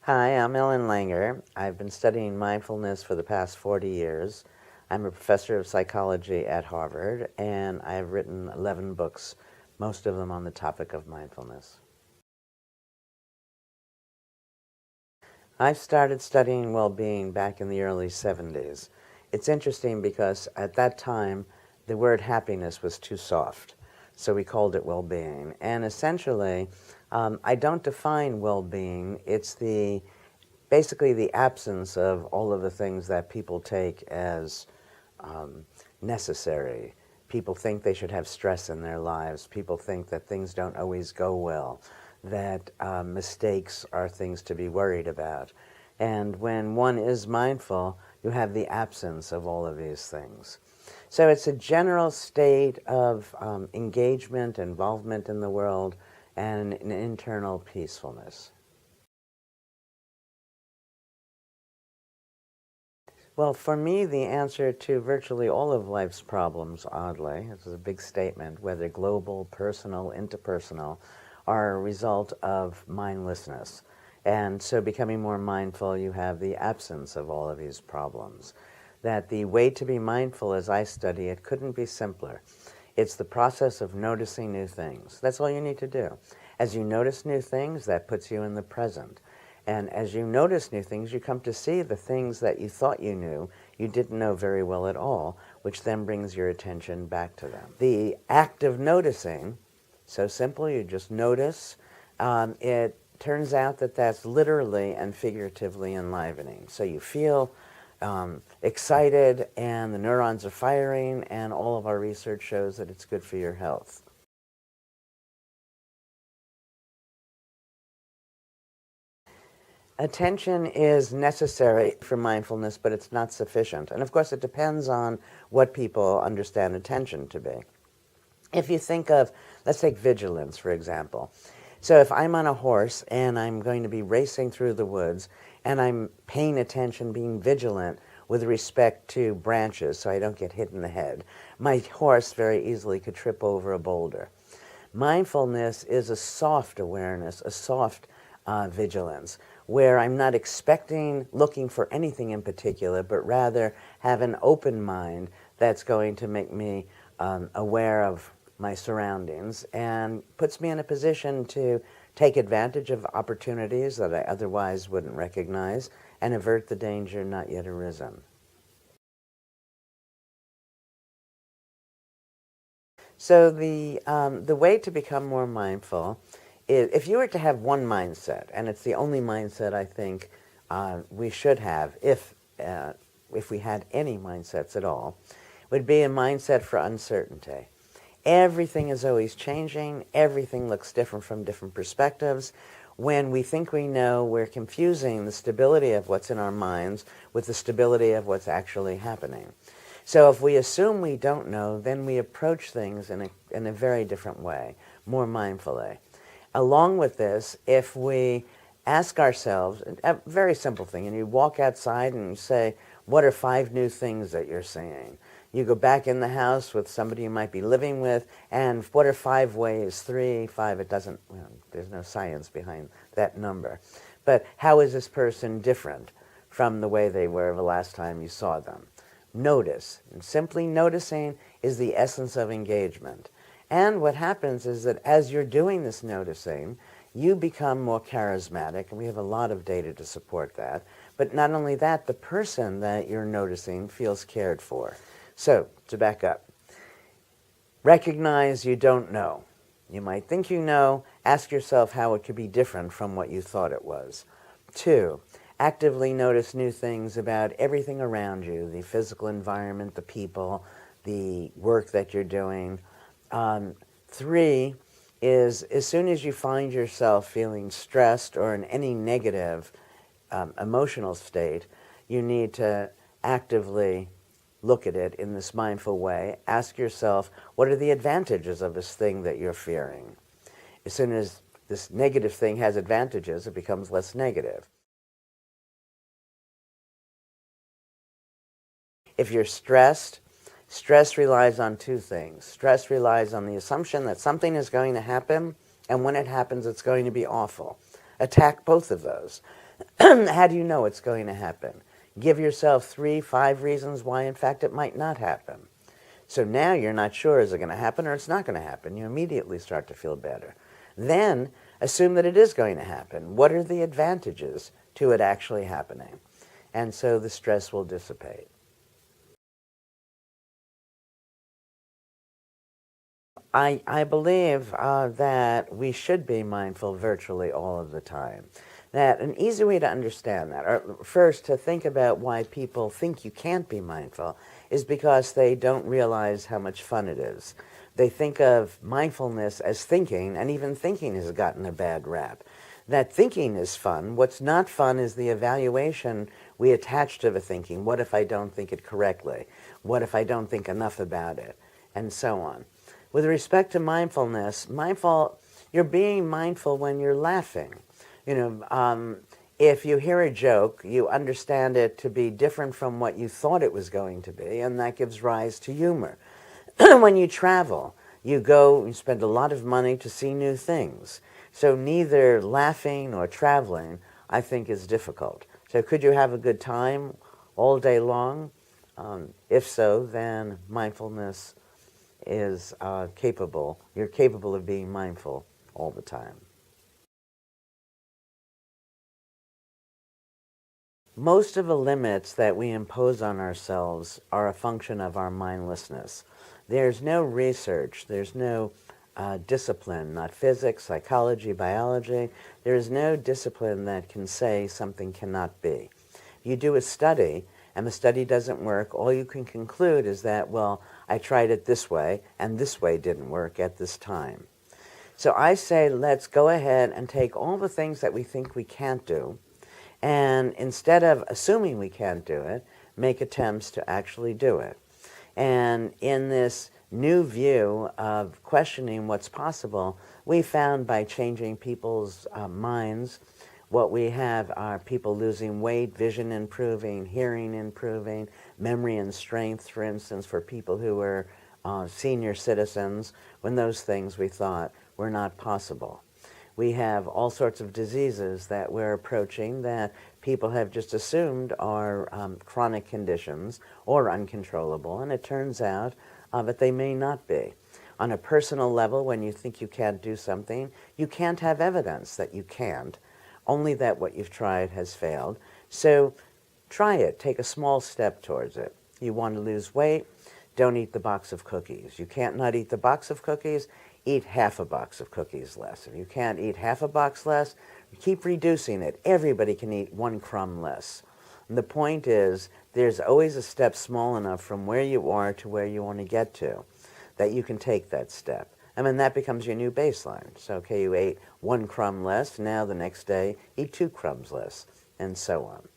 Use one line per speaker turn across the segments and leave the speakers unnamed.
Hi, I'm Ellen Langer. I've been studying mindfulness for the past 40 years. I'm a professor of psychology at Harvard, and I've written 11 books, most of them on the topic of mindfulness. I started studying well-being back in the early 70s. It's interesting because at that time, the word happiness was too soft, so we called it well-being. And essentially, I don't define well-being. It's basically the absence of all of the things that people take as necessary. People think they should have stress in their lives. People think that things don't always go well, that mistakes are things to be worried about. And when one is mindful, you have the absence of all of these things. So it's a general state of engagement, involvement in the world, and an internal peacefulness. Well, for me, the answer to virtually all of life's problems, oddly, this is a big statement, whether global, personal, interpersonal, are a result of mindlessness. And so becoming more mindful, you have the absence of all of these problems. That the way to be mindful, as I study it, couldn't be simpler. It's the process of noticing new things. That's all you need to do. As you notice new things, that puts you in the present. And as you notice new things, you come to see the things that you thought you knew, you didn't know very well at all, which then brings your attention back to them. The act of noticing, so simple, you just notice. It turns out that that's literally and figuratively enlivening. So you feel excited, and the neurons are firing, and all of our research shows that it's good for your health. Attention is necessary for mindfulness, but it's not sufficient. And of course, it depends on what people understand attention to be. If you think of, let's take vigilance, for example. So if I'm on a horse and I'm going to be racing through the woods and I'm paying attention, being vigilant with respect to branches so I don't get hit in the head, my horse very easily could trip over a boulder. Mindfulness is a soft awareness, a soft vigilance, where I'm not looking for anything in particular, but rather have an open mind that's going to make me aware of my surroundings and puts me in a position to take advantage of opportunities that I otherwise wouldn't recognize and avert the danger not yet arisen. So the way to become more mindful is, if you were to have one mindset, and it's the only mindset I think we should have, if we had any mindsets at all, would be a mindset for uncertainty. Everything is always changing. Everything looks different from different perspectives. When we think we know, we're confusing the stability of what's in our minds with the stability of what's actually happening. So if we assume we don't know, then we approach things in a very different way, more mindfully. Along with this, if we ask ourselves, a very simple thing, and you walk outside and you say, what are 5 new things that you're seeing? You go back in the house with somebody you might be living with, and what are 5 ways, 3, 5, it doesn't, well, there's no science behind that number. But how is this person different from the way they were the last time you saw them? Notice. And simply noticing is the essence of engagement. And what happens is that as you're doing this noticing, you become more charismatic, and we have a lot of data to support that. But not only that, the person that you're noticing feels cared for. So, to back up, recognize you don't know. You might think you know. Ask yourself how it could be different from what you thought it was. 2, actively notice new things about everything around you, the physical environment, the people, the work that you're doing. 3 is, as soon as you find yourself feeling stressed or in any negative emotional state, you need to actively look at it in this mindful way. Ask yourself, what are the advantages of this thing that you're fearing? As soon as this negative thing has advantages, it becomes less negative. If you're stressed, stress relies on 2 things. Stress relies on the assumption that something is going to happen, and when it happens, it's going to be awful. Attack both of those. How do you know it's going to happen? Give yourself 3, 5 reasons why, in fact, it might not happen. So now you're not sure, is it going to happen or it's not going to happen? You immediately start to feel better. Then assume that it is going to happen. What are the advantages to it actually happening? And so the stress will dissipate. I believe that we should be mindful virtually all of the time. That an easy way to understand that, or first to think about why people think you can't be mindful, is because they don't realize how much fun it is. They think of mindfulness as thinking, and even thinking has gotten a bad rap. That thinking is fun. What's not fun is the evaluation we attach to the thinking. What if I don't think it correctly? What if I don't think enough about it? And so on. With respect to mindfulness, you're being mindful when you're laughing. If you hear a joke, you understand it to be different from what you thought it was going to be, and that gives rise to humor. When you travel, you spend a lot of money to see new things. So neither laughing nor traveling, I think, is difficult. So could you have a good time all day long? If so, then mindfulness is capable. You're capable of being mindful all the time. Most of the limits that we impose on ourselves are a function of our mindlessness. There's no research, there's no discipline, not physics, psychology, biology. There is no discipline that can say something cannot be. You do a study, and the study doesn't work, all you can conclude is that, well, I tried it this way, and this way didn't work at this time. So I say, let's go ahead and take all the things that we think we can't do, and instead of assuming we can't do it, make attempts to actually do it. And in this new view of questioning what's possible, we found by changing people's minds, what we have are people losing weight, vision improving, hearing improving, memory and strength, for instance, for people who were senior citizens, when those things we thought were not possible. We have all sorts of diseases that we're approaching that people have just assumed are chronic conditions or uncontrollable, and it turns out that they may not be. On a personal level, when you think you can't do something, you can't have evidence that you can't, only that what you've tried has failed. So try it. Take a small step towards it. You want to lose weight? Don't eat the box of cookies. You can't not eat the box of cookies? Eat half a box of cookies less. If you can't eat half a box less, keep reducing it. Everybody can eat 1 crumb less. And the point is, there's always a step small enough from where you are to where you want to get to that you can take that step. I mean, that becomes your new baseline. So, okay, you ate 1 crumb less, now the next day, eat 2 crumbs less, and so on.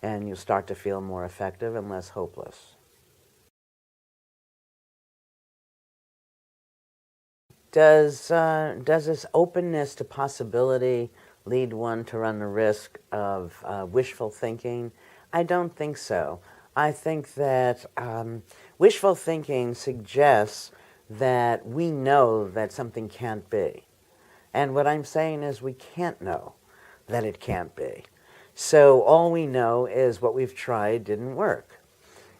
And you'll start to feel more effective and less hopeless. Does this openness to possibility lead one to run the risk of wishful thinking? I don't think so. I think that wishful thinking suggests that we know that something can't be. And what I'm saying is we can't know that it can't be. So all we know is what we've tried didn't work.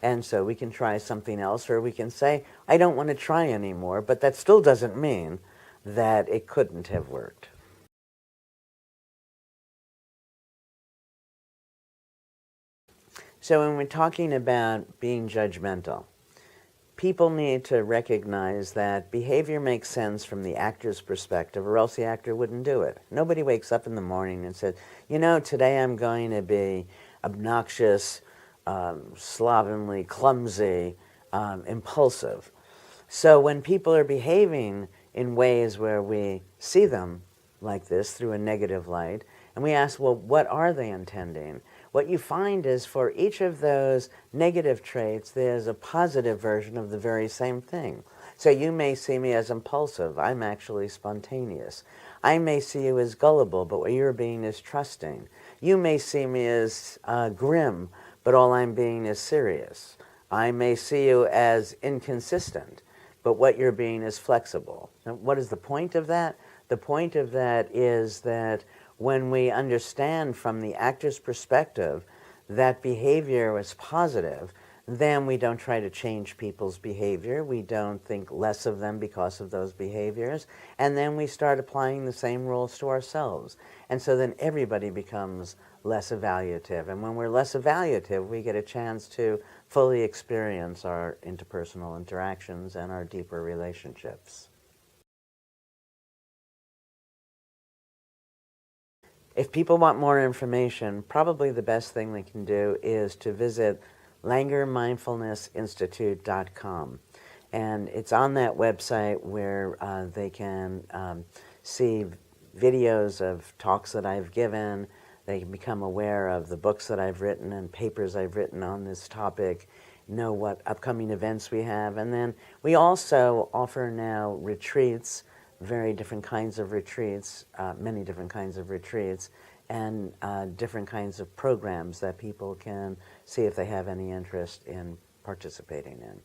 And so we can try something else, or we can say, I don't want to try anymore, but that still doesn't mean that it couldn't have worked. So when we're talking about being judgmental, people need to recognize that behavior makes sense from the actor's perspective, or else the actor wouldn't do it. Nobody wakes up in the morning and says, today I'm going to be obnoxious, slovenly, clumsy, impulsive. So when people are behaving in ways where we see them like this through a negative light, and we ask, well, what are they intending? What you find is for each of those negative traits, there's a positive version of the very same thing. So you may see me as impulsive. I'm actually spontaneous. I may see you as gullible, but what you're being is trusting. You may see me as grim, but all I'm being is serious. I may see you as inconsistent, but what you're being is flexible. Now, what is the point of that? The point of that is that when we understand from the actor's perspective that behavior was positive, then we don't try to change people's behavior. We don't think less of them because of those behaviors. And then we start applying the same rules to ourselves. And so then everybody becomes less evaluative. And when we're less evaluative, we get a chance to fully experience our interpersonal interactions and our deeper relationships. If people want more information, probably the best thing they can do is to visit LangerMindfulnessInstitute.com. And it's on that website where they can see videos of talks that I've given. They can become aware of the books that I've written and papers I've written on this topic, know what upcoming events we have. And then we also offer now retreats, very different kinds of retreats, many different kinds of retreats, and different kinds of programs that people can see if they have any interest in participating in.